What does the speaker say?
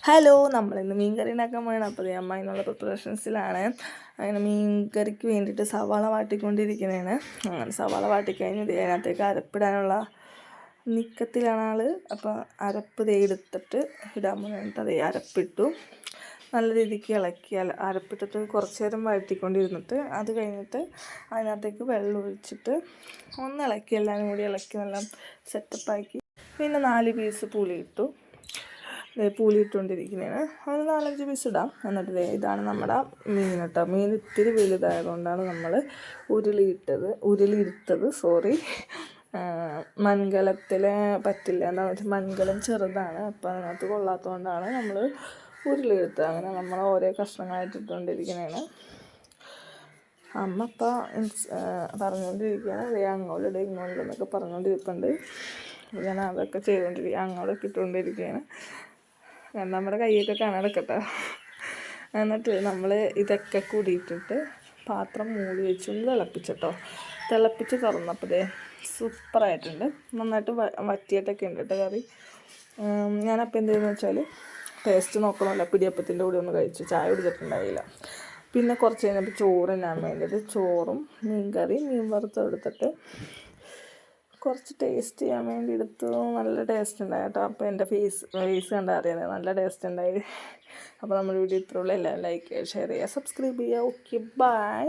Hello, നമ്മളിന്ന് മീൻ കറി ഉണ്ടാക്കാൻ പോകണം. അപ്പോൾ അമ്മ അതിനുള്ള പ്രിപ്പറേഷൻസിലാണ്. അങ്ങനെ മീൻ കറിക്ക് വേണ്ടിയിട്ട് സവാള വാട്ടിക്കൊണ്ടിരിക്കുന്നതാണ്. അങ്ങനെ സവാള വാട്ടിക്കഴിഞ്ഞ് അതിനകത്തേക്ക് അരപ്പിടാനുള്ള നീക്കത്തിലാണ് ആൾ. അപ്പോൾ അരപ്പ് എടുത്തിട്ട് ഇടാൻ വേണ്ടിയിട്ട് അതേ അരപ്പിട്ടു. നല്ല രീതിക്ക് ഇളക്കി അരപ്പിട്ടിട്ട് കുറച്ച് നേരം വഴറ്റിക്കൊണ്ടിരുന്നിട്ട് അത് കഴിഞ്ഞിട്ട് അതിനകത്തേക്ക് വെള്ളം ഒഴിച്ചിട്ട് ഒന്ന് ഇളക്കി, എല്ലാവരും കൂടി ഇളക്കി നല്ല സെറ്റപ്പാക്കി. പിന്നെ 4 പീസ് പുളി ഇട്ടു. പുളി ഇട്ടുകൊണ്ടിരിക്കുന്നതാണ്. ഒരു 4-5 പീസ് ഇടാം. എന്നിട്ട് ഇതാണ് നമ്മുടെ മീൻ കേട്ടോ. മീൻ ഇത്തിരി വലുതായതുകൊണ്ടാണ് നമ്മൾ ഉരുളിയിട്ടത്. മൺകലത്തിൽ പറ്റില്ല, എന്താണെന്ന് വെച്ചാൽ മൺകലം ചെറുതാണ്. അപ്പോൾ അതിനകത്ത് കൊള്ളാത്തതുകൊണ്ടാണ് നമ്മൾ ഉരുളിയെടുത്തത്. അങ്ങനെ നമ്മൾ ഓരോ കഷ്ണങ്ങളായിട്ട് ഇട്ടുകൊണ്ടിരിക്കുന്നതാണ്. അമ്മ ഇപ്പോൾ പറഞ്ഞുകൊണ്ടിരിക്കുകയാണ്, അങ്ങോട്ടിടുക ഇങ്ങോട്ടിടുന്നൊക്കെ പറഞ്ഞുകൊണ്ടിരിപ്പുണ്ട്. ഞാൻ അതൊക്കെ ചെയ്തുകൊണ്ടിരിക്കുക, അങ്ങോട്ടൊക്കെ ഇട്ടുകൊണ്ടിരിക്കുകയാണ്. നമ്മുടെ കൈയൊക്കെ കാണാതെക്കട്ടോ. എന്നിട്ട് നമ്മൾ ഇതൊക്കെ കൂടിയിട്ടിട്ട് പാത്രം മൂടി വെച്ചൊന്ന് തിളപ്പിച്ചിട്ടോ. തിളപ്പിച്ച് തുറന്നപ്പോൾ സൂപ്പറായിട്ടുണ്ട്. നന്നായിട്ട് വറ്റിയിട്ടൊക്കെ ഉണ്ട് കേട്ടോ കറി. ഞാനപ്പോൾ എന്ത് ചെയ്യുന്നത് വെച്ചാൽ ടേസ്റ്റ് നോക്കണമല്ലോ, പിടിയപ്പത്തിൻ്റെ കൂടെ ഒന്ന് കഴിച്ചു, ചായ കുടിച്ചിട്ടുണ്ടായില്ല. പിന്നെ കുറച്ച് കഴിഞ്ഞപ്പോൾ ചോറിനാൻ വേണ്ടിയിട്ട് ചോറും മീൻ വറുത്തും എടുത്തിട്ട് കുറച്ച് ടേസ്റ്റ് ചെയ്യാൻ വേണ്ടി എടുത്തു. നല്ല ടേസ്റ്റ് ഉണ്ടായി കേട്ടോ. അപ്പോൾ എൻ്റെ ഫേസ് കണ്ടാൽ അറിയാതെ നല്ല ടേസ്റ്റ് ഉണ്ടായി. അപ്പോൾ നമ്മുടെ വീഡിയോ ഇത്രയുള്ളൂ. എല്ലാവരും ലൈക്ക് ചെയ്യുക, ഷെയർ ചെയ്യുക, സബ്സ്ക്രൈബ് ചെയ്യുക. Okay, by.